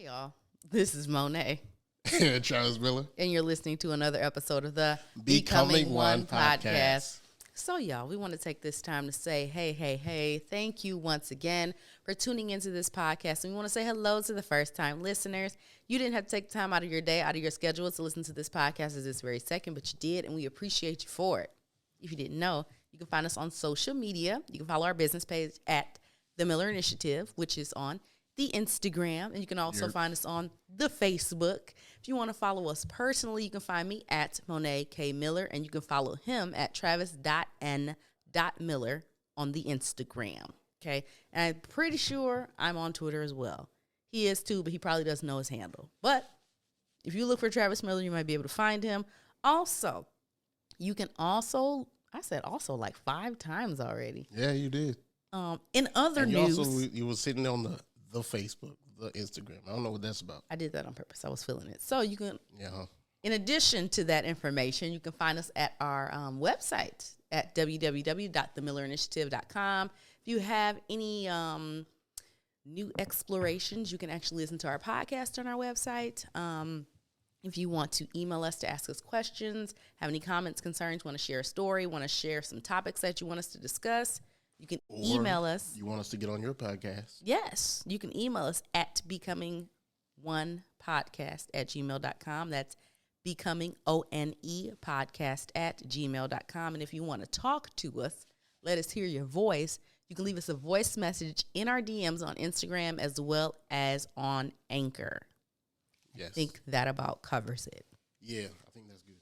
Hey y'all, this is Monet, Charles Miller. and you're listening to another episode of the Becoming One podcast. So y'all, we want to take this time to say, hey, thank you once again for tuning into this podcast. And we want to say hello to the first-time listeners. You didn't have to take time out of your day, out of your schedule to listen to this podcast at this very second, but you did, and we appreciate you for it. If you didn't know, you can find us on social media. You can follow our business page at The Miller Initiative, which is on the Instagram, and you can also find us on the Facebook. If you want to follow us personally, you can find me at Monet K. Miller, and you can follow him at Travis.n.Miller on the Instagram. Okay, and I'm pretty sure I'm on Twitter as well. He is too, but he probably doesn't know his handle. But if you look for Travis Miller, you might be able to find him. Also, you can also, I said also like 5 times already. Yeah, you did. In other news, you were sitting on the Facebook, the Instagram. I don't know what that's about. I did that on purpose. I was feeling it. So you can, in addition to that information, you can find us at our website at www.themillerinitiative.com. If you have any new explorations, you can actually listen to our podcast on our website. If you want to email us to ask us questions, have any comments, concerns, want to share a story, want to share some topics that you want us to discuss, you can email us. You want us to get on your podcast? Yes. You can email us at becomingonepodcast@gmail.com. That's becomingONEpodcast@gmail.com. And if you want to talk to us, let us hear your voice, you can leave us a voice message in our DMs on Instagram as well as on Anchor. Yes. I think that about covers it. Yeah, I think that's good.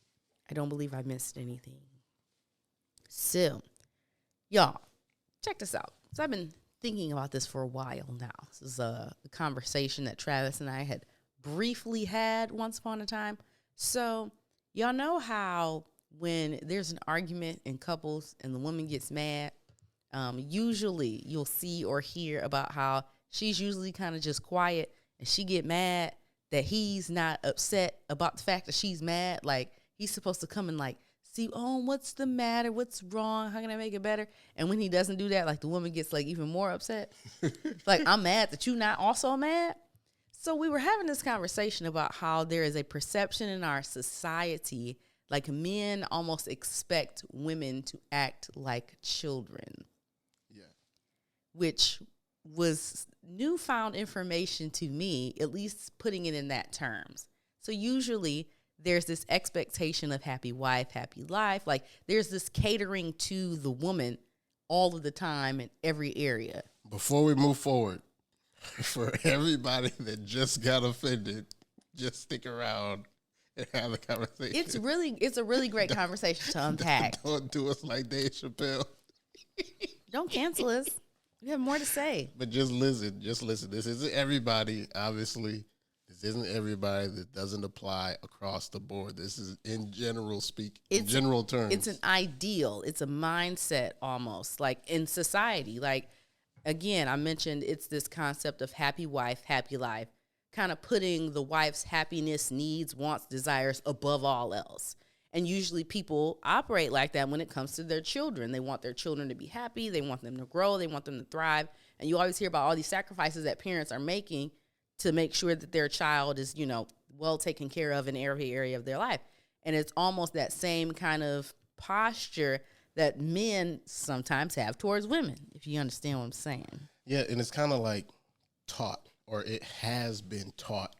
I don't believe I missed anything. So, y'all, check this out. So I've been thinking about this for a while now. This is a conversation that Travis and I had briefly had once upon a time. So y'all know how when there's an argument in couples and the woman gets mad, usually you'll see or hear about how she's usually kind of just quiet and she get mad that he's not upset about the fact that she's mad. Like he's supposed to come and like, see, what's the matter? What's wrong? How can I make it better? And when he doesn't do that, like the woman gets like even more upset. Like, I'm mad that you not also mad. So we were having this conversation about how there is a perception in our society, like men almost expect women to act like children. Yeah. Which was newfound information to me, at least putting it in that terms. So usually there's this expectation of happy wife, happy life. Like there's this catering to the woman all of the time in every area. Before we move forward, for everybody that just got offended, just stick around and have a conversation. It's a really great conversation to unpack. Don't do us like Dave Chappelle. Don't cancel us. We have more to say. But just listen. This isn't everybody, obviously. This isn't everybody. That doesn't apply across the board. This is in general in general terms. It's an ideal. It's a mindset almost, like in society. Like, again, I mentioned it's this concept of happy wife, happy life, kind of putting the wife's happiness, needs, wants, desires above all else. And usually people operate like that when it comes to their children. They want their children to be happy. They want them to grow. They want them to thrive. And you always hear about all these sacrifices that parents are making to make sure that their child is, well taken care of in every area of their life. And it's almost that same kind of posture that men sometimes have towards women, if you understand what I'm saying. Yeah, and it's kind of like taught, or it has been taught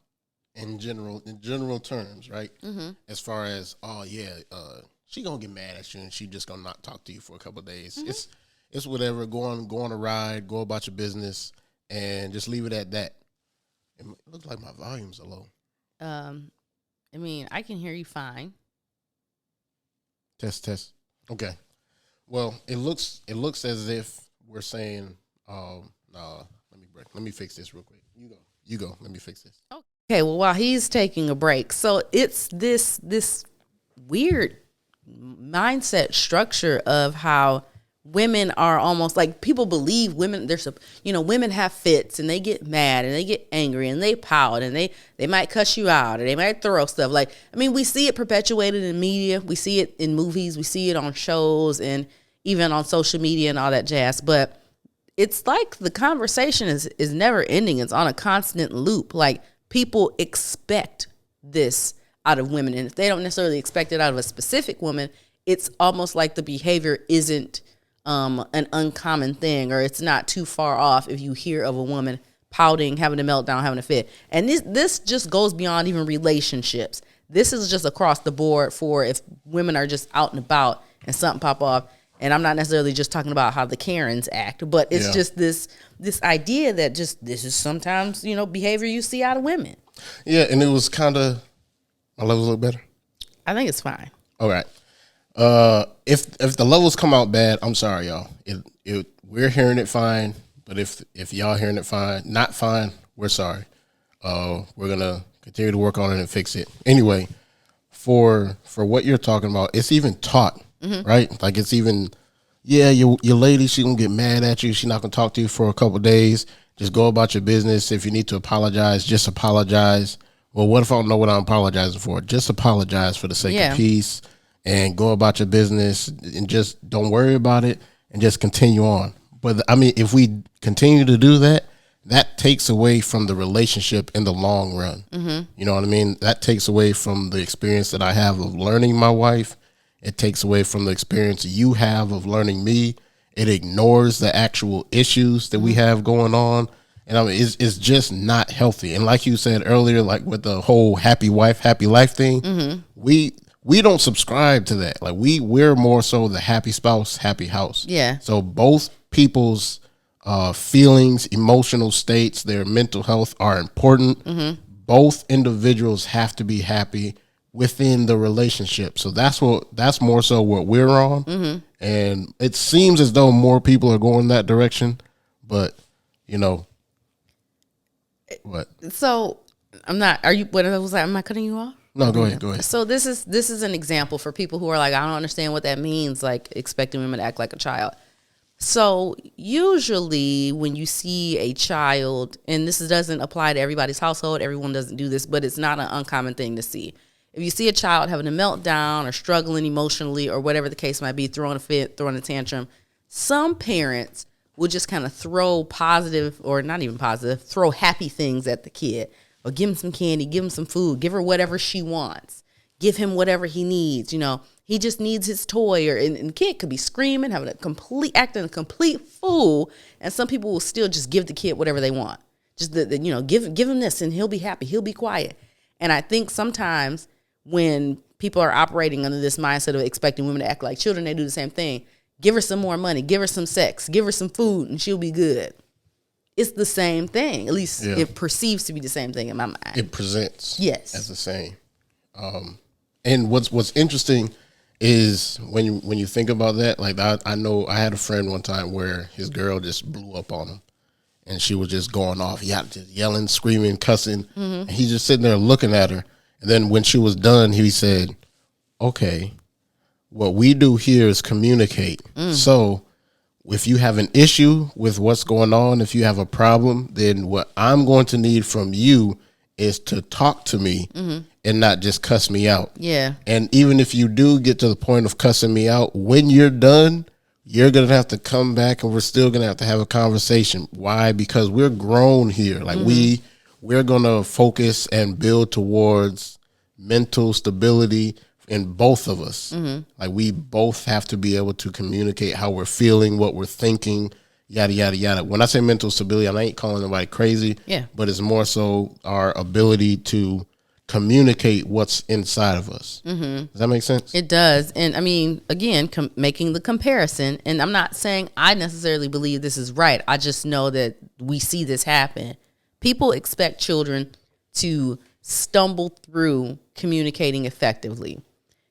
in general terms, right? Mm-hmm. As far as, she gonna get mad at you and she just gonna not talk to you for a couple of days. Mm-hmm. It's whatever. Go on a ride, go about your business, and just leave it at that. It looks like my volumes are low. I can hear you fine. Test. Okay. Well, it looks as if we're saying, let me fix this real quick. You go. Let me fix this. Okay. Well, while he's taking a break, so it's this weird mindset structure of how women are almost like people believe women. Women have fits and they get mad and they get angry and they pout and they might cuss you out or they might throw stuff. We see it perpetuated in media. We see it in movies. We see it on shows and even on social media and all that jazz. But it's like the conversation is never ending. It's on a constant loop. Like people expect this out of women. And if they don't necessarily expect it out of a specific woman, it's almost like the behavior isn't an uncommon thing, or it's not too far off if you hear of a woman pouting, having a meltdown, having a fit. And this just goes beyond even relationships. This is just across the board for if women are just out and about and something pop off. And I'm not necessarily just talking about how the Karens act, but it's just this idea that just this is sometimes, behavior you see out of women. Yeah, and it was kind of, my levels look better? I think it's fine. All right. If the levels come out bad, I'm sorry, y'all. We're hearing it fine, but if y'all hearing it fine, not fine, we're sorry. We're gonna continue to work on it and fix it. Anyway, for what you're talking about, it's even taught, right? Like it's even, your lady, she gonna get mad at you. She's not gonna talk to you for a couple of days. Just go about your business. If you need to apologize, just apologize. Well, what if I don't know what I'm apologizing for? Just apologize for the sake of peace. And go about your business and just don't worry about it and just continue on. But I mean, if we continue to do that, that takes away from the relationship in the long run. You know what I mean? That takes away from the experience that I have of learning my wife. It takes away from the experience you have of learning me. It ignores the actual issues that we have going on. And I mean, it's just not healthy. And like you said earlier, like with the whole happy wife, happy life thing, we don't subscribe to that. Like we're more so the happy spouse, happy house. Yeah. So both people's feelings, emotional states, their mental health are important. Both individuals have to be happy within the relationship. So that's more so what we're on. And it seems as though more people are going that direction, but what? So I'm not, am I cutting you off? No, go ahead. So this is an example for people who are like, I don't understand what that means, like expecting women to act like a child. So usually when you see a child, and this doesn't apply to everybody's household, everyone doesn't do this, but it's not an uncommon thing to see. If you see a child having a meltdown or struggling emotionally or whatever the case might be, throwing a fit, throwing a tantrum, some parents will just kind of throw positive, or not even positive, throw happy things at the kid. Or give him some candy, give him some food, give her whatever she wants, give him whatever he needs. He just needs his toy, and the kid could be screaming, acting a complete fool, and some people will still just give the kid whatever they want. Just give him this, and he'll be happy, he'll be quiet. And I think sometimes when people are operating under this mindset of expecting women to act like children, they do the same thing. Give her some more money, give her some sex, give her some food, and she'll be good. It's the same thing. At least it perceives to be the same thing in my mind. It presents as the same. And what's interesting is when you think about that, like I know I had a friend one time where his girl just blew up on him, and she was just going off, just yelling, screaming, cussing, and he's just sitting there looking at her. And then when she was done, he said, "Okay, what we do here is communicate. So if you have an issue with what's going on, if you have a problem, then what I'm going to need from you is to talk to me and not just cuss me out. Yeah. And even if you do get to the point of cussing me out, when you're done, you're going to have to come back and we're still going to have a conversation. Why? Because we're grown here. Like we're going to focus and build towards mental stability in both of us. Like we both have to be able to communicate how we're feeling, what we're thinking, yada, yada, yada. When I say mental stability, I ain't calling nobody crazy, but it's more so our ability to communicate what's inside of us. Does that make sense? It does. And I mean, again, making the comparison, and I'm not saying I necessarily believe this is right. I just know that we see this happen. People expect children to stumble through communicating effectively.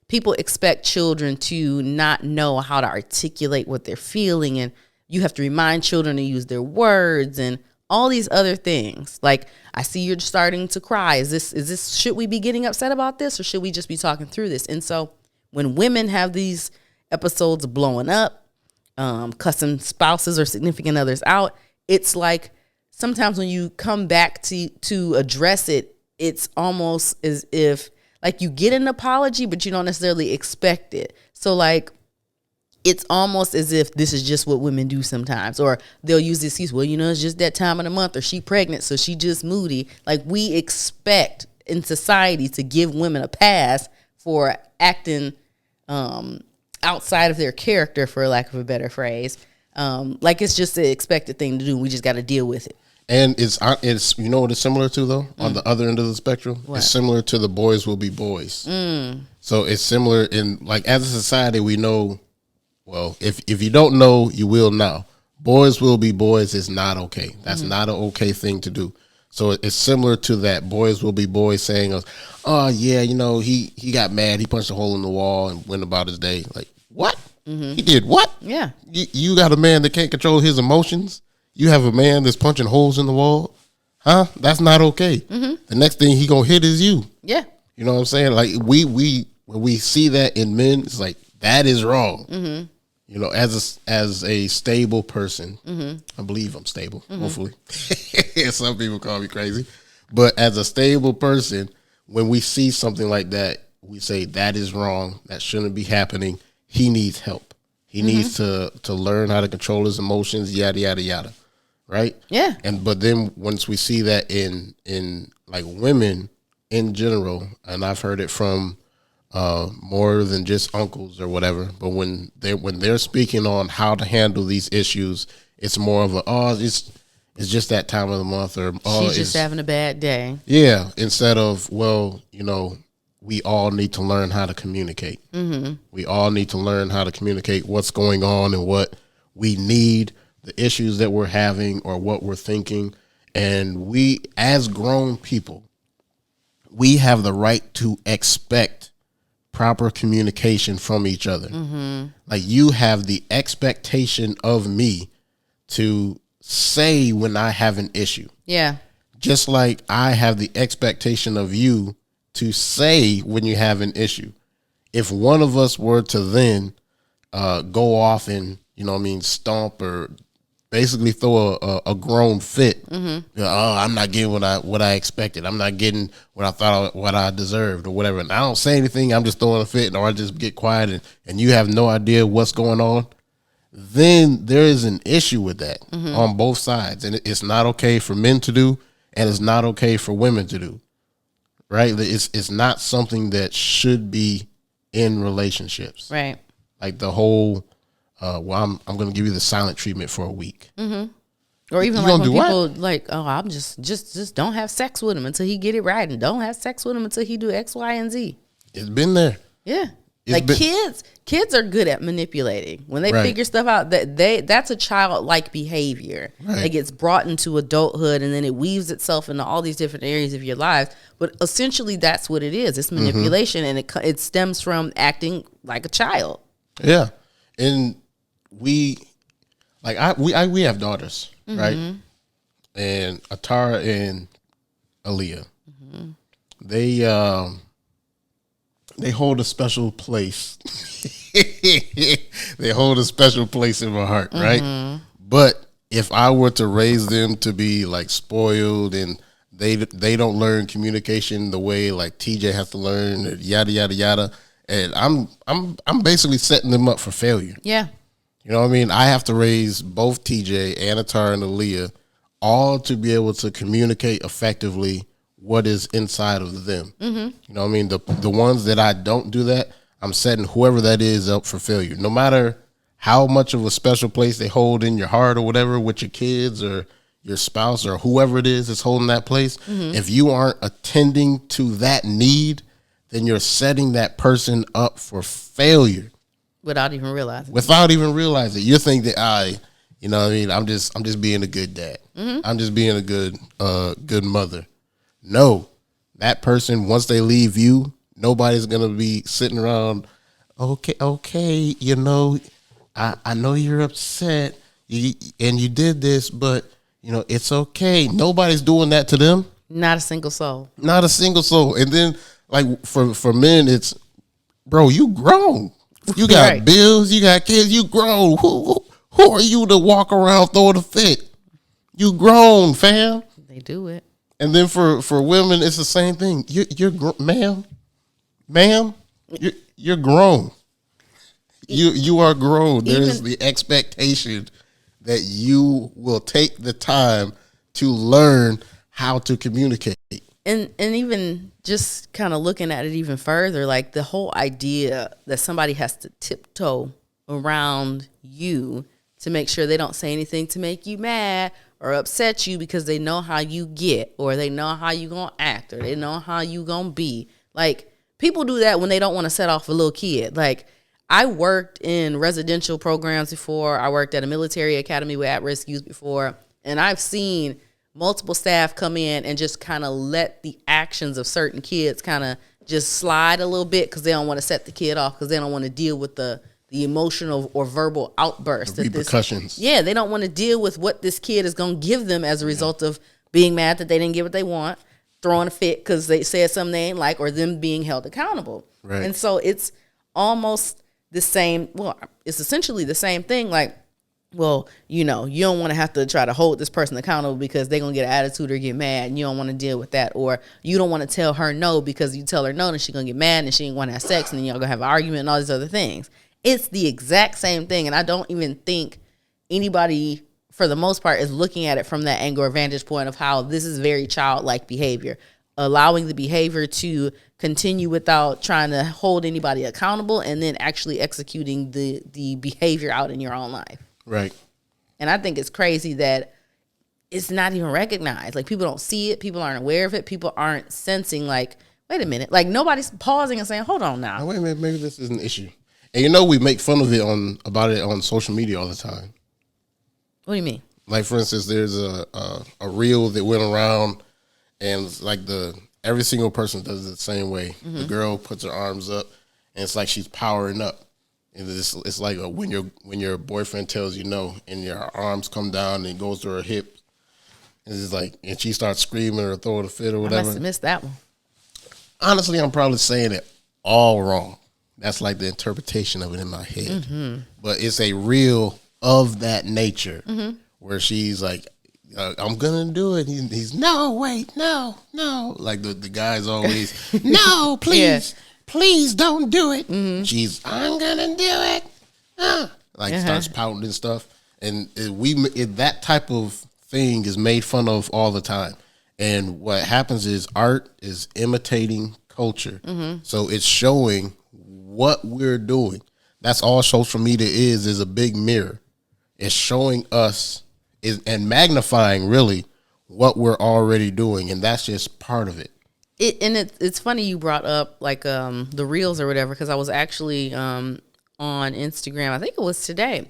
People expect children to not know how to articulate what they're feeling, and you have to remind children to use their words and all these other things. Like, I see you're starting to cry. Is this, should we be getting upset about this, or should we just be talking through this? And so when women have these episodes of blowing up, cussing spouses or significant others out, it's like sometimes when you come back to address it, it's almost as if like you get an apology, but you don't necessarily expect it. So like it's almost as if this is just what women do sometimes, or they'll use this excuse, well, it's just that time of the month, or she pregnant, so she just moody. Like, we expect in society to give women a pass for acting outside of their character, for lack of a better phrase. Like, it's just the expected thing to do. We just got to deal with it. And it's you know what it's similar to, though, on the other end of the spectrum? What? It's similar to the boys will be boys. So it's similar in, like, as a society, we know, well, if you don't know, you will now. Boys will be boys is not okay. That's not an okay thing to do. So it's similar to that. Boys will be boys saying, oh, yeah, he got mad. He punched a hole in the wall and went about his day. Like, what? He did what? Yeah. You got a man that can't control his emotions? You have a man that's punching holes in the wall? Huh? That's not okay. The next thing he gonna hit is you. Yeah. You know what I'm saying? Like, when we see that in men, it's like, that is wrong. As a stable person, I believe I'm stable, hopefully. Some people call me crazy. But as a stable person, when we see something like that, we say, that is wrong. That shouldn't be happening. He needs help. He needs to learn how to control his emotions, yada, yada, yada. Right? Yeah. But then once we see that in like women in general, and I've heard it from more than just uncles or whatever, but when they're speaking on how to handle these issues, it's more of it's just that time of the month, or she's just having a bad day. Yeah, instead of, well, we all need to learn how to communicate. We all need to learn how to communicate what's going on and what we need, the issues that we're having or what we're thinking. And we, as grown people, we have the right to expect proper communication from each other. Like, you have the expectation of me to say when I have an issue. Yeah. Just like I have the expectation of you to say when you have an issue. If one of us were to then go off and, stomp or basically throw a grown fit, I'm not getting what I expected. I'm not getting what I thought what I deserved or whatever. And I don't say anything. I'm just throwing a fit, or I just get quiet and you have no idea what's going on. Then there is an issue with that on both sides. And it's not okay for men to do, and it's not okay for women to do. Right? It's not something that should be in relationships. Right. Like the whole, I'm going to give you the silent treatment for a week. Or even like when people like, oh, I'm just don't have sex with him until he get it right, and don't have sex with him until he do X, Y, and Z. It's been there. Yeah. Kids are good at manipulating. When they figure stuff out, that's a childlike behavior that gets brought into adulthood, and then it weaves itself into all these different areas of your lives. But essentially, that's what it is. It's manipulation, and it stems from acting like a child. Yeah, and we have daughters, right? And Atara and Aaliyah, they hold a special place. They hold a special place in my heart, right? But if I were to raise them to be like spoiled, and they don't learn communication the way like TJ has to learn, yada yada yada, and I'm basically setting them up for failure. Yeah, you know what I mean? I have to raise both TJ and Atara and Aaliyah all to be able to communicate effectively what is inside of them. You know what I mean? The ones that I don't do that, I'm setting whoever that is up for failure. No matter how much of a special place they hold in your heart or whatever with your kids or your spouse or whoever it is that's holding that place, if you aren't attending to that need, then you're setting that person up for failure. Without even realizing. You think that you know what I mean, I'm just being a good dad. I'm just being a good mother. No, that person, once they leave you, nobody's going to be sitting around, okay, you know, I know you're upset and you did this, but, you know, it's okay. Nobody's doing that to them. Not a single soul. And then, like, for men, it's, bro, you grown. You got bills, you got kids, you grown. Who are you to walk around throwing a fit? You grown, fam. They do it. And then for women, it's the same thing. You're ma'am, you're grown. You are grown. There's the expectation that you will take the time to learn how to communicate. And even just kind of looking at it even further, like the whole idea that somebody has to tiptoe around you to make sure they don't say anything to make you mad or upset you because they know how you get, or they know how you gonna act, or they know how you gonna be. Like, people do that when they don't want to set off a little kid. Like, I worked in residential programs before. I worked at a military academy with at-risk youth before, and I've seen multiple staff come in and just kind of let the actions of certain kids kind of just slide a little bit because they don't want to set the kid off, because they don't want to deal with the emotional or verbal outburst. The repercussions. They don't want to deal with what this kid is going to give them as a result of being mad that they didn't get what they want, throwing a fit because they said something they ain't like, or them being held accountable. Right. And so it's almost the same. Well, it's essentially the same thing. Like, well, you don't want to have to try to hold this person accountable because they're going to get an attitude or get mad, and you don't want to deal with that. Or you don't want to tell her no because you tell her no and she's going to get mad and she ain't want to have sex, and then y'all going to have an argument and all these other things. It's the exact same thing. And I don't even think anybody, for the most part, is looking at it from that angle or vantage point of how this is very childlike behavior. Allowing the behavior to continue without trying to hold anybody accountable, and then actually executing the behavior out in your own life. Right. And I think it's crazy that it's not even recognized. Like, people don't see it. People aren't aware of it. People aren't sensing, like, wait a minute. Like, nobody's pausing and saying, hold on now. Now, wait a minute, maybe this is an issue. And we make fun of it about it on social media all the time. What do you mean? Like, for instance, there's a reel that went around, and it's like every single person does it the same way. Mm-hmm. The girl puts her arms up, and it's like she's powering up. And it's like when your boyfriend tells you no, and your arms come down and it goes to her hip. It's like, and she starts screaming or throwing a fit or whatever. I must have missed that one. Honestly, I'm probably saying it all wrong. That's like the interpretation of it in my head. Mm-hmm. But it's a reel of that nature, mm-hmm. where she's like, I'm going to do it. He's no, wait, no. Like the guy's always, no, please, please don't do it. Mm-hmm. I'm going to do it. Starts pouting and stuff. And that type of thing is made fun of all the time. And what happens is art is imitating culture. Mm-hmm. So it's showing what we're doing. That's all social media is a big mirror. It's showing us and magnifying really what we're already doing, and that's just part of it. It's funny you brought up like the reels or whatever, because I was actually on Instagram. I think it was today.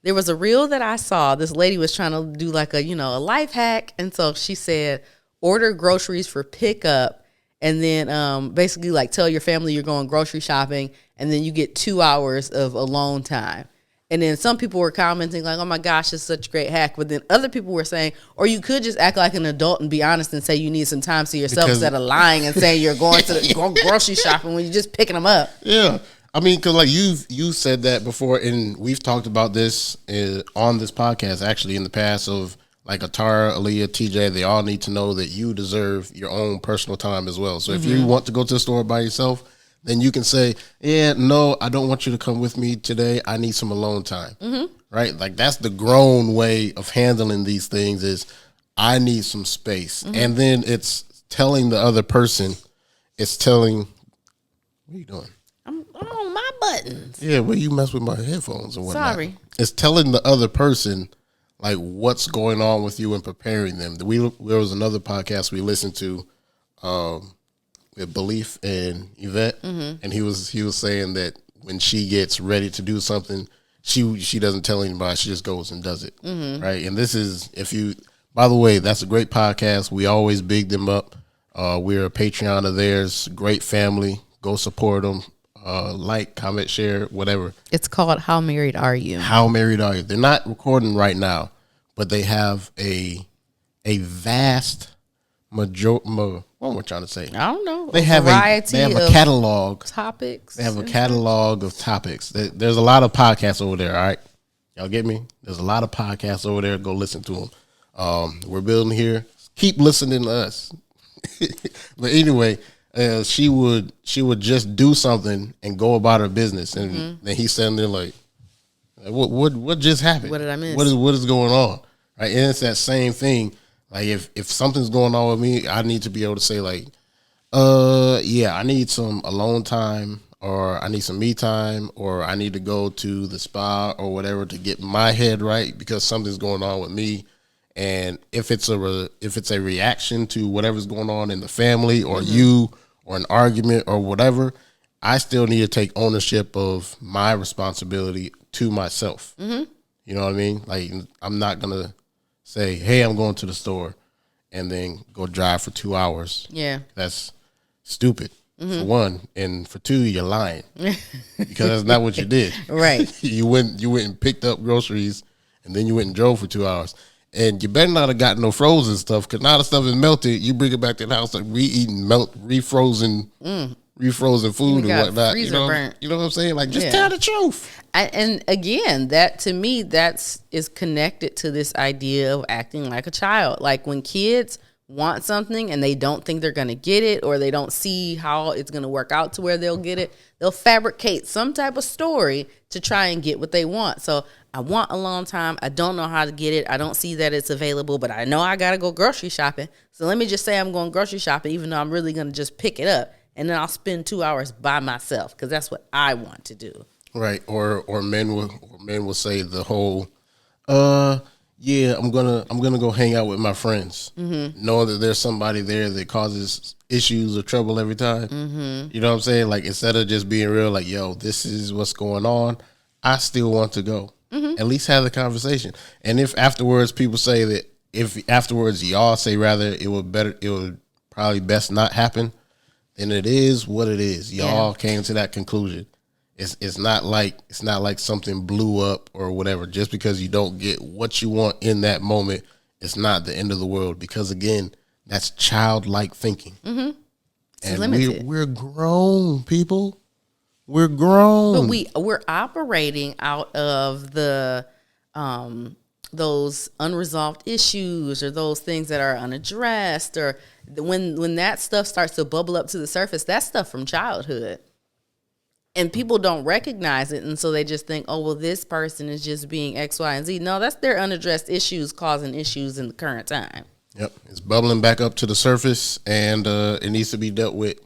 There was a reel that I saw. This lady was trying to do like a life hack, and so she said, order groceries for pickup, and then basically like tell your family you're going grocery shopping, and then you get 2 hours of alone time. And then some people were commenting like, oh my gosh, it's such a great hack. But then other people were saying, or you could just act like an adult and be honest and say you need some time to yourself instead of lying and saying you're going to go grocery shopping when you're just picking them up. Yeah. I mean, because like you said that before, and we've talked about this on this podcast actually in the past of like Atara, Aaliyah, TJ, they all need to know that you deserve your own personal time as well. So if you want to go to the store by yourself, then you can say, no, I don't want you to come with me today. I need some alone time, right? Like that's the grown way of handling these things is I need some space. And then it's telling the other person, what are you doing? I'm on my buttons. Yeah, well, you mess with my headphones and whatnot. Sorry. It's telling the other person like what's going on with you and preparing them. There was another podcast we listened to, with Belief and Yvette, and he was saying that when she gets ready to do something, she doesn't tell anybody. She just goes and does it, right? And this is by the way, that's a great podcast. We always big them up. We're a Patreon of theirs. Great family. Go support them. Like, comment, share, whatever. It's called How Married Are You? How Married Are You? They're not recording right now, but they have a vast what am I trying to say? I don't know. They have a catalog. Topics. They have a catalog of topics. There's a lot of podcasts over there, all right? Y'all get me? There's a lot of podcasts over there. Go listen to them. We're building here. Keep listening to us. But anyway, she would just do something and go about her business, and then he's sitting there like, what just happened? What did I miss? What is going on? Right, and it's that same thing. Like if something's going on with me, I need to be able to say like, yeah, I need some alone time, or I need some me time, or I need to go to the spa or whatever to get my head right because something's going on with me. And if it's a reaction to whatever's going on in the family or you or an argument or whatever, I still need to take ownership of my responsibility to myself. You know what I mean? Like, I'm not gonna say, "Hey, I'm going to the store," and then go drive for 2 hours. Yeah, That's stupid. For one, and for two, you're lying because that's not what you did. Right. You went and picked up groceries, and then you went and drove for 2 hours. And you better not have got no frozen stuff, because now the stuff is melted. You bring it back to the house like refrozen food or whatnot. You know what I'm saying? Like, just tell the truth. And again, that to me, is connected to this idea of acting like a child. Like when kids want something and they don't think they're going to get it, or they don't see how it's going to work out to where they'll get it, they'll fabricate some type of story to try and get what they want. So I want a long time. I don't know how to get it. I don't see that it's available, but I know I got to go grocery shopping. So let me just say I'm going grocery shopping, even though I'm really going to just pick it up. And then I'll spend 2 hours by myself because that's what I want to do. Right. Or men will say the whole, yeah, I'm gonna go hang out with my friends, knowing that there's somebody there that causes issues or trouble every time. You know what I'm saying? Like, instead of just being real, like, yo, this is what's going on, I still want to go. At least have the conversation. And if afterwards people say that, if afterwards y'all say rather it would probably best not happen, then it is what it is. Y'all came to that conclusion. It's not like something blew up or whatever. Just because you don't get what you want in that moment, it's not the end of the world. Because again, that's childlike thinking. And we're grown people. We're grown, but we're operating out of the those unresolved issues, or those things that are unaddressed, or when that stuff starts to bubble up to the surface. That's stuff from childhood. And people don't recognize it, and so they just think, oh, well, this person is just being X, Y, and Z. No, that's their unaddressed issues causing issues in the current time. Yep, it's bubbling back up to the surface, and it needs to be dealt with.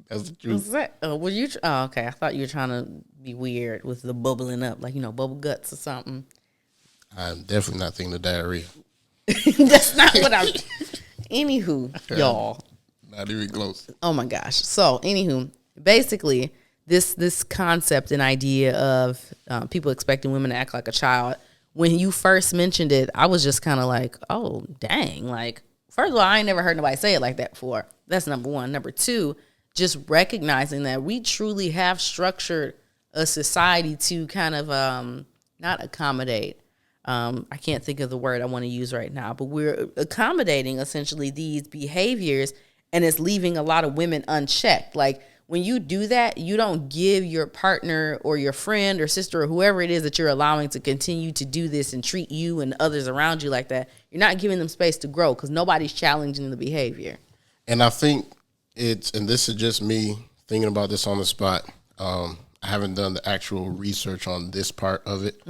That's the truth. Okay. I thought you were trying to be weird with the bubbling up, like, bubble guts or something. I'm definitely not thinking of diarrhea. That's not what I'm. Anywho, y'all. Not even close. Oh my gosh. So, anywho. Basically, this concept and idea of people expecting women to act like a child, when you first mentioned it, I was just kind of like, oh, dang. Like, first of all, I ain't never heard nobody say it like that before. That's number one. Number two, just recognizing that we truly have structured a society to kind of not accommodate. I can't think of the word I want to use right now, but we're accommodating essentially these behaviors, and it's leaving a lot of women unchecked. Like, when you do that, you don't give your partner or your friend or sister or whoever it is that you're allowing to continue to do this and treat you and others around you like that. You're not giving them space to grow because nobody's challenging the behavior. And I think and this is just me thinking about this on the spot. I haven't done the actual research on this part of it,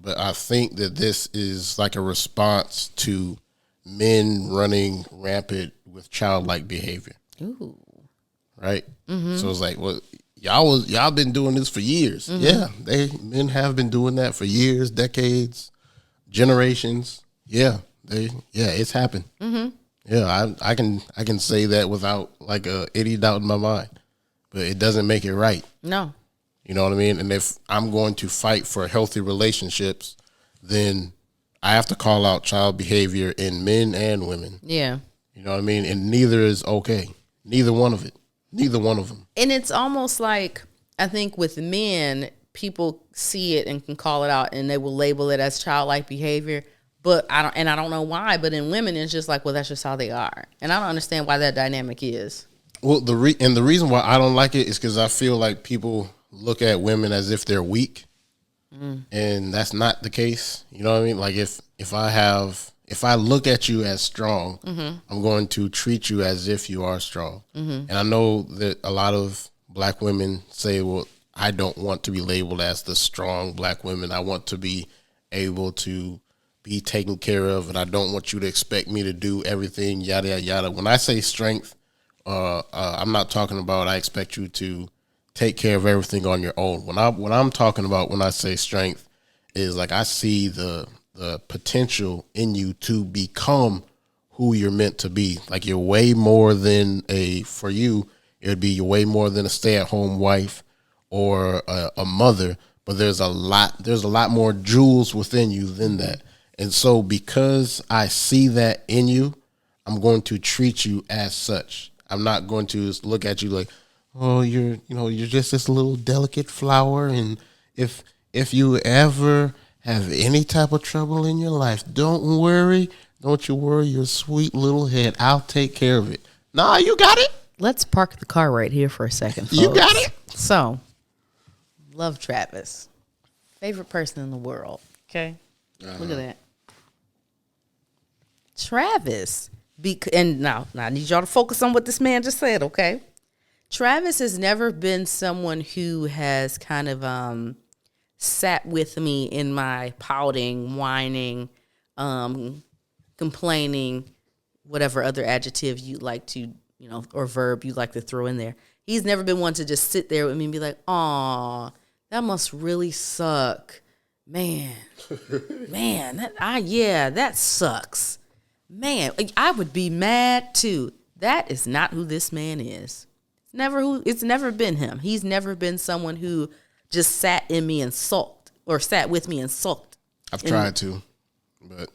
but I think that this is like a response to men running rampant with childlike behavior. Ooh. Right? So it's like, well, y'all been doing this for years. Yeah, men have been doing that for years, decades, generations. Yeah, it's happened. Yeah, I can say that without like any doubt in my mind, but it doesn't make it right. No, you know what I mean. And if I'm going to fight for healthy relationships, then I have to call out child behavior in men and women. Yeah, you know what I mean. And neither is okay. Neither one of them. And it's almost like, I think with men, people see it and can call it out, and they will label it as childlike behavior. But I don't know why. But in women, it's just like, well, that's just how they are, and I don't understand why that dynamic is. Well, the reason why I don't like it is because I feel like people look at women as if they're weak, and that's not the case. You know what I mean? Like if if I look at you as strong, I'm going to treat you as if you are strong. And I know that a lot of black women say, well, I don't want to be labeled as the strong black women. I want to be able to be taken care of, and I don't want you to expect me to do everything, yada, yada, yada. When I say strength, I'm not talking about I expect you to take care of everything on your own. When I'm talking about when I say strength is like I see the potential in you to become who you're meant to be. Like you're way more than for you, it would be you're way more than a stay-at-home wife or a mother, but there's a lot more jewels within you than that. And so because I see that in you, I'm going to treat you as such. I'm not going to look at you like, oh, you're just this little delicate flower. And if you ever have any type of trouble in your life, don't you worry your sweet little head. I'll take care of it. Nah, you got it. Let's park the car right here for a second, folks. You got it. So, love Travis. Favorite person in the world. Okay. Look at that. Travis. And now I need y'all to focus on what this man just said, okay? Travis has never been someone who has kind of sat with me in my pouting, whining, complaining, whatever other adjective you like to, or verb you like to throw in there. He's never been one to just sit there with me and be like, "Aw, that must really suck, man, that sucks, man. I would be mad too." That is not who this man is. It's never been him. He's never been someone who just sat in me and sulked or sat with me and sulked. I've tried to, but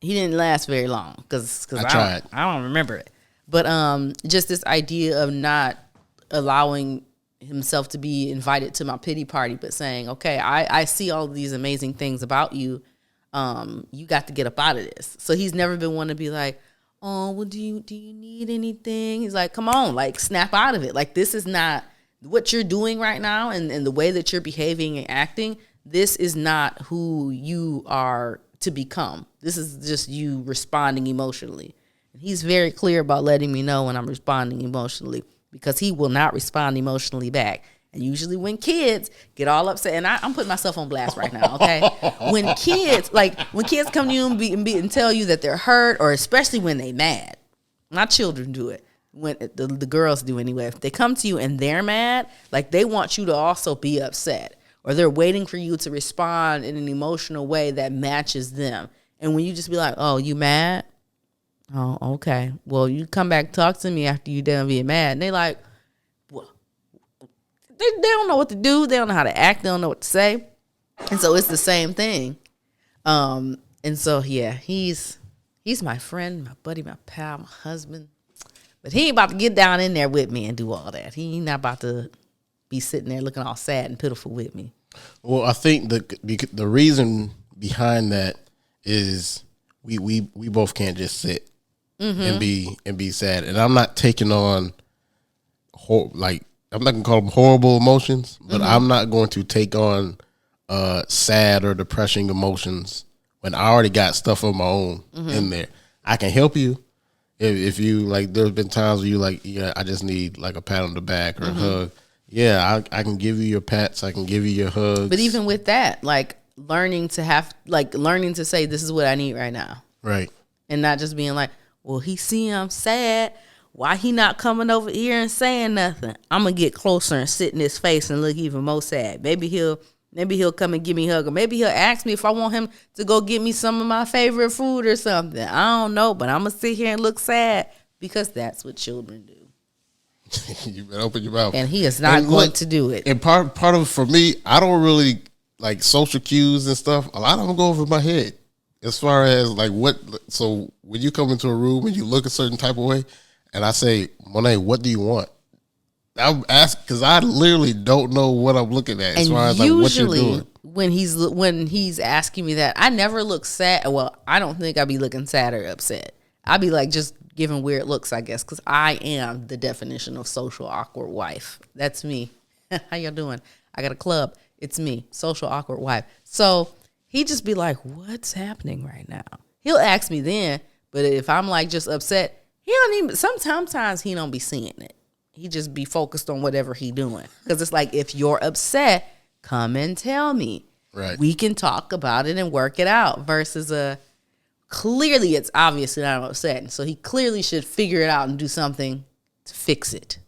he didn't last very long because I don't remember it. But just this idea of not allowing himself to be invited to my pity party, but saying, okay, I see all of these amazing things about you. You got to get up out of this. So he's never been one to be like, oh, well, do you need anything? He's like, come on, like snap out of it. Like this is not what you're doing right now, and the way that you're behaving and acting. This is not who you are to become. This is just you responding emotionally. And he's very clear about letting me know when I'm responding emotionally, because he will not respond emotionally back. And usually when kids get all upset, and I'm putting myself on blast right now, okay? When kids come to you and tell you that they're hurt, or especially when they mad, my children do it, when the girls do anyway. If they come to you and they're mad, like they want you to also be upset, or they're waiting for you to respond in an emotional way that matches them. And when you just be like, oh, you mad? Oh, okay. Well, you come back, talk to me after you done being mad. And they like, well, they don't know what to do. They don't know how to act. They don't know what to say. And so it's the same thing. And so, yeah, he's my friend, my buddy, my pal, my husband. But he ain't about to get down in there with me and do all that. He ain't not about to be sitting there looking all sad and pitiful with me. Well, I think the reason behind that is we both can't just sit and be sad. And I'm not taking on I'm not gonna call them horrible emotions, but I'm not going to take on sad or depressing emotions when I already got stuff of my own in there. I can help you if you like. There's been times where you like, yeah, I just need like a pat on the back or a hug. Yeah, I can give you your pats. I can give you your hugs. But even with that, like learning to say, this is what I need right now. Right. And not just being like, well, he see I'm sad. Why he not coming over here and saying nothing? I'm going to get closer and sit in his face and look even more sad. Maybe he'll come and give me a hug. Or maybe he'll ask me if I want him to go get me some of my favorite food or something. I don't know, but I'm going to sit here and look sad, because that's what children do. You better open your mouth. And he is not going to do it. And part of, for me, I don't really like social cues and stuff. A lot of them go over my head as far as like so when you come into a room and you look a certain type of way and I say, Monet, what do you want? I'm asking because I literally don't know what I'm looking at as far as like what you're doing. When he's asking me that, I never look sad. Well, I don't think I'd be looking sad or upset. I'd be like just giving weird looks, I guess, because I am the definition of social awkward wife. That's me. How y'all doing? I got a club. It's me, social awkward wife. So he just be like, what's happening right now? He'll ask me then, but if I'm like just upset, he don't even, sometimes he don't be seeing it. He just be focused on whatever he doing. Because it's like, if you're upset, come and tell me. Right. We can talk about it and work it out versus clearly it's obvious that I'm upset. So he clearly should figure it out and do something to fix it.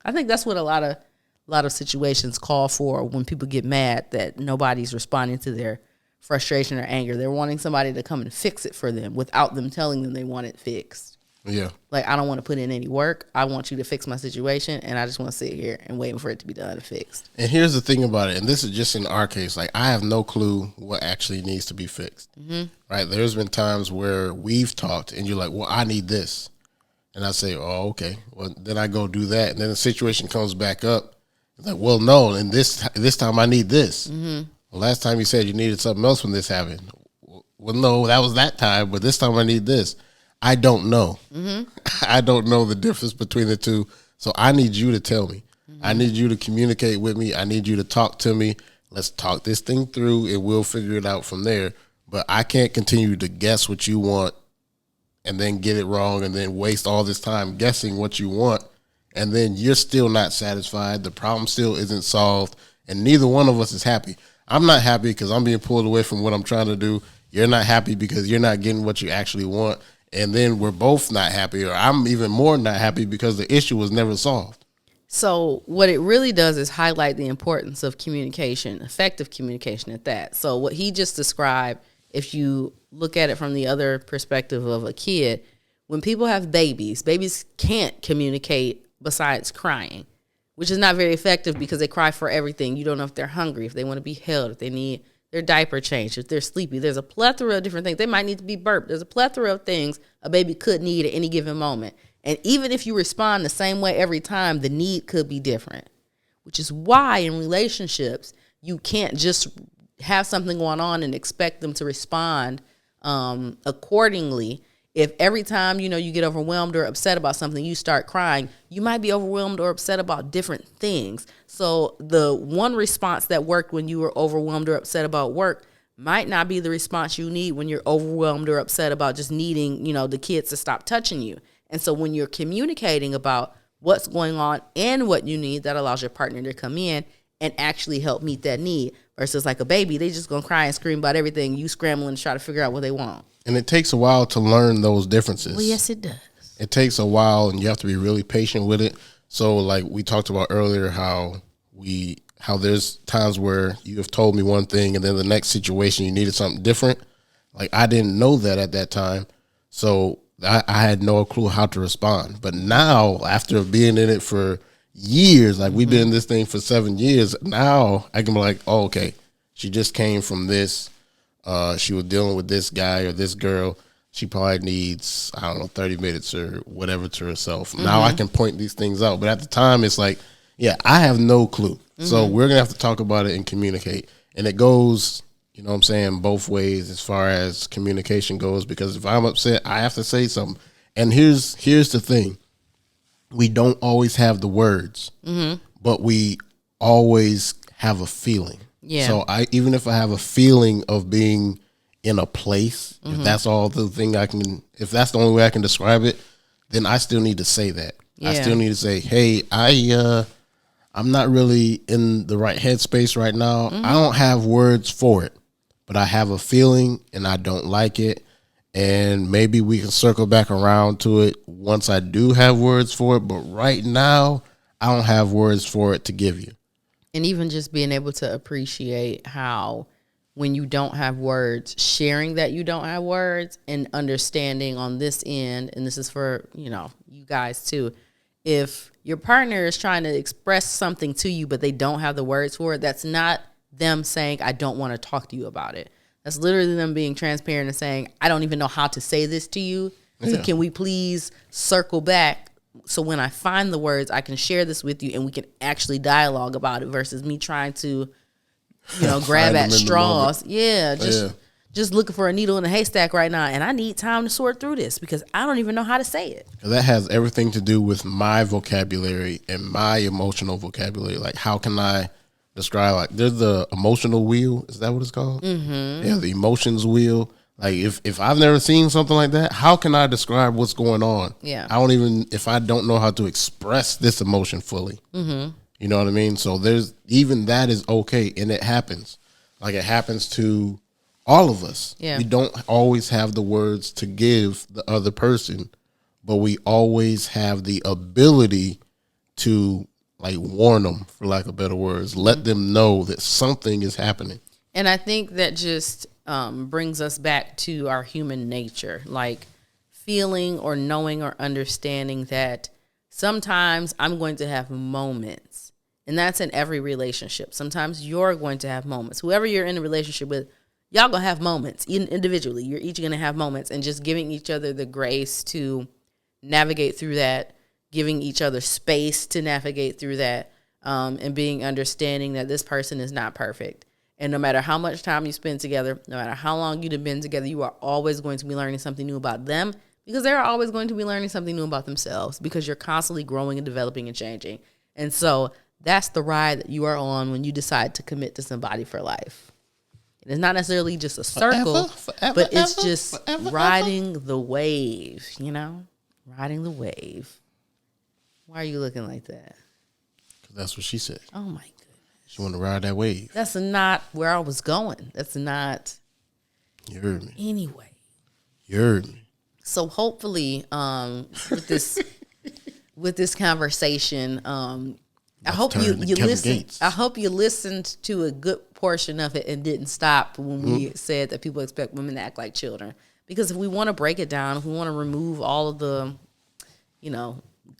I think that's what a lot of situations call for when people get mad that nobody's responding to their frustration or anger. They're wanting somebody to come and fix it for them without them telling them they want it fixed. Yeah. Like, I don't want to put in any work. I want you to fix my situation, and I just want to sit here and wait for it to be done and fixed. And here's the thing about it, and this is just in our case, like, I have no clue what actually needs to be fixed. Mm-hmm. Right? There's been times where we've talked, and you're like, well, I need this. And I say, oh, okay. Well, then I go do that, and then the situation comes back up. It's like, well, no, and this time I need this. Mm-hmm. Well, last time you said you needed something else when this happened. Well, no, that was that time, but this time I need this. I don't know. Mm-hmm. I don't know the difference between the two. So I need you to tell me. Mm-hmm. I need you to communicate with me. I need you to talk to me. Let's talk this thing through and we'll figure it out from there. But I can't continue to guess what you want and then get it wrong and then waste all this time guessing what you want. And then you're still not satisfied. The problem still isn't solved. And neither one of us is happy. I'm not happy because I'm being pulled away from what I'm trying to do. You're not happy because you're not getting what you actually want. And then we're both not happy, or I'm even more not happy because the issue was never solved. So what it really does is highlight the importance of communication, effective communication at that. So what he just described, if you look at it from the other perspective of a kid, when people have babies can't communicate besides crying, which is not very effective because they cry for everything. You don't know if they're hungry, if they want to be held, if they need their diaper changed, if they're sleepy. There's a plethora of different things. They might need to be burped. There's a plethora of things a baby could need at any given moment. And even if you respond the same way every time, the need could be different, which is why in relationships, you can't just have something going on and expect them to respond accordingly. If every time, you get overwhelmed or upset about something, you start crying, you might be overwhelmed or upset about different things. So the one response that worked when you were overwhelmed or upset about work might not be the response you need when you're overwhelmed or upset about just needing, the kids to stop touching you. And so when you're communicating about what's going on and what you need, that allows your partner to come in and actually help meet that need versus like a baby, they just gonna cry and scream about everything. You scrambling to try to figure out what they want. And it takes a while to learn those differences. Well, yes, it does. It takes a while, and you have to be really patient with it. So, like we talked about earlier, how there's times where you have told me one thing, and then the next situation you needed something different. Like, I didn't know that at that time, so I had no clue how to respond. But now, after being in it for years, like we've been in this thing for 7 years, now I can be like, oh, okay, she just came from this. She was dealing with this guy or this girl. She probably needs, 30 minutes or whatever to herself. Mm-hmm. Now I can point these things out. But at the time, it's like, yeah, I have no clue. Mm-hmm. So we're going to have to talk about it and communicate. And it goes, both ways as far as communication goes. Because if I'm upset, I have to say something. And here's the thing. We don't always have the words, but we always have a feeling. Yeah. So even if I have a feeling of being in a place, if that's all the thing if that's the only way I can describe it, then I still need to say that. Yeah. I still need to say, hey, I'm not really in the right headspace right now. I don't have words for it, but I have a feeling and I don't like it. And maybe we can circle back around to it once I do have words for it. But right now, I don't have words for it to give you. And even just being able to appreciate how when you don't have words, sharing that you don't have words and understanding on this end, and this is for, you guys too, if your partner is trying to express something to you, but they don't have the words for it, that's not them saying, I don't want to talk to you about it. That's literally them being transparent and saying, I don't even know how to say this to you. So can we please circle back so when I find the words, I can share this with you and we can actually dialogue about it versus me trying to, grab at straws. Yeah, just looking for a needle in a haystack right now. And I need time to sort through this because I don't even know how to say it. That has everything to do with my vocabulary and my emotional vocabulary. Like, how can I describe, like, there's the emotional wheel. Is that what it's called? Mm-hmm. Yeah, the emotions wheel. Like if I've never seen something like that, how can I describe what's going on? Yeah. I don't even, if I don't know how to express this emotion fully. Mm-hmm. You know what I mean? So there's, even that is okay. And it happens. Like it happens to all of us. Yeah. We don't always have the words to give the other person, but we always have the ability to like warn them, for lack of better words, let them know that something is happening. And I think that just brings us back to our human nature, like feeling or knowing or understanding that sometimes I'm going to have moments, and that's in every relationship. Sometimes you're going to have moments. Whoever you're in a relationship with, y'all gonna have moments. Individually, you're each gonna have moments, and just giving each other the grace to navigate through that, giving each other space to navigate through that, and being understanding that this person is not perfect. And no matter how much time you spend together, no matter how long you've been together, you are always going to be learning something new about them, because they're always going to be learning something new about themselves, because you're constantly growing and developing and changing. And so that's the ride that you are on when you decide to commit to somebody for life. It's not necessarily just a circle, but it's just riding the wave, you know? Riding the wave. Why are you looking like that? Because that's what she said. Oh, my goodness. She wanted to ride that wave. That's not where I was going. That's not. You heard me. Anyway. You heard me. So hopefully, with this conversation, I hope you listen. I hope you listened to a good portion of it and didn't stop when we said that people expect women to act like children. Because if we want to break it down, if we want to remove all of the,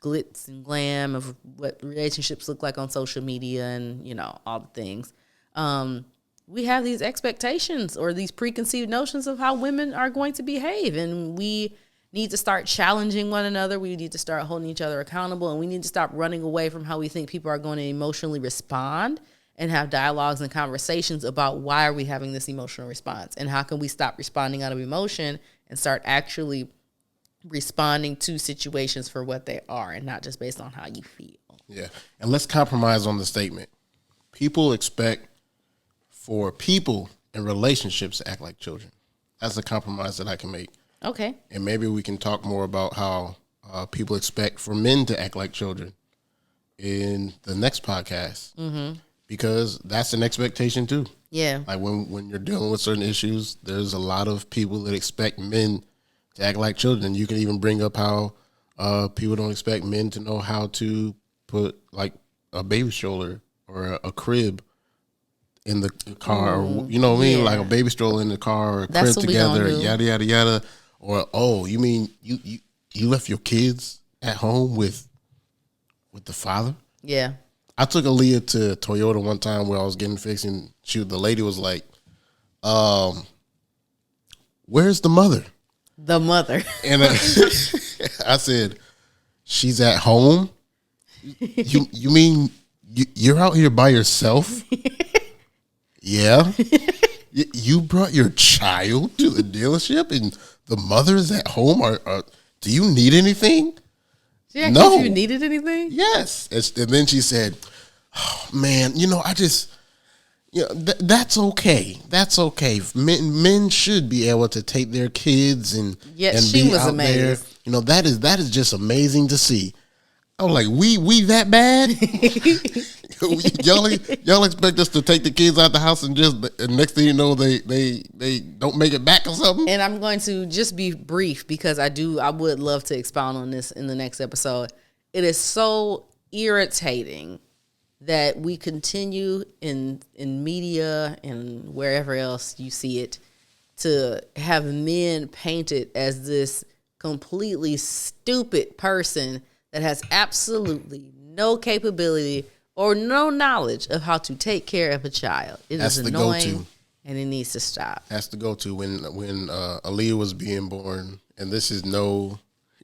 glitz and glam of what relationships look like on social media and, all the things, we have these expectations or these preconceived notions of how women are going to behave. And we need to start challenging one another. We need to start holding each other accountable. And we need to stop running away from how we think people are going to emotionally respond, and have dialogues and conversations about why are we having this emotional response, and how can we stop responding out of emotion and start actually responding to situations for what they are and not just based on how you feel. Yeah. And let's compromise on the statement. People expect for people in relationships to act like children. That's a compromise that I can make. Okay. And maybe we can talk more about how people expect for men to act like children in the next podcast. Mm-hmm. Because that's an expectation too. Yeah. Like when you're dealing with certain issues, there's a lot of people that expect men to act like children. You can even bring up how people don't expect men to know how to put like a baby stroller or a crib in the car, or, you know what I mean? Like a baby stroller in the car, or a crib together, yada, yada, yada. Or, oh, you mean you left your kids at home with the father? Yeah. I took Aaliyah to Toyota one time where I was getting fixed, and the lady was like, where's the mother? The mother. And I said, she's at home? You mean you're out here by yourself? Yeah. You brought your child to the dealership and the mother is at home? Do you need anything? She asked if you needed anything? Yes. And then she said, oh, man, I just... that's okay. That's okay. Men should be able to take their kids and she be was out amazed. there. That is just amazing to see. I was like, we that bad? y'all expect us to take the kids out the house and next thing you know they don't make it back or something? And I'm going to just be brief because I would love to expound on this in the next episode. It is so irritating that we continue in media and wherever else you see it to have men painted as this completely stupid person that has absolutely no capability or no knowledge of how to take care of a child. That's is annoying, the go-to. And it needs to stop. That's the go-to. When Aaliyah was being born, and this is no,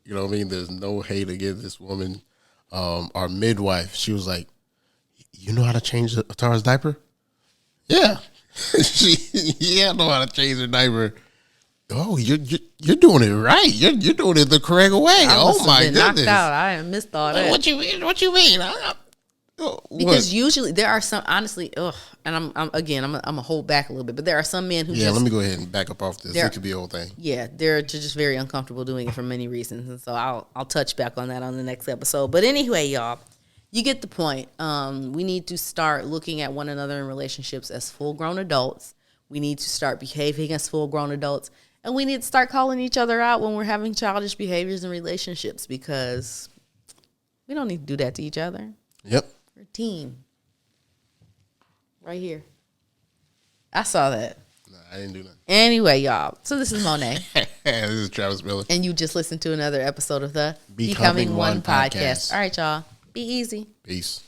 there's no hate against this woman. Our midwife, she was like, you know how to change Tara's diaper? Yeah. I know how to change her diaper. Oh, you're doing it right. You're doing it the correct way. Oh my goodness! Knocked out. I missed all that. What you mean? Oh, Because usually there are some, honestly, and I'm gonna hold back a little bit, but there are some men who let me go ahead and back up off this. It could be a whole thing. Yeah, they're just very uncomfortable doing it for many reasons, and so I'll touch back on that on the next episode. But anyway, y'all, you get the point. We need to start looking at one another in relationships as full-grown adults. We need to start behaving as full-grown adults, and we need to start calling each other out when we're having childish behaviors in relationships, because we don't need to do that to each other. Yep. We're a team. Right here. I saw that. Nah, I didn't do nothing. Anyway, y'all. So this is Monet. This is Travis Miller. And you just listened to another episode of the Becoming One podcast. All right, y'all. Be easy. Peace.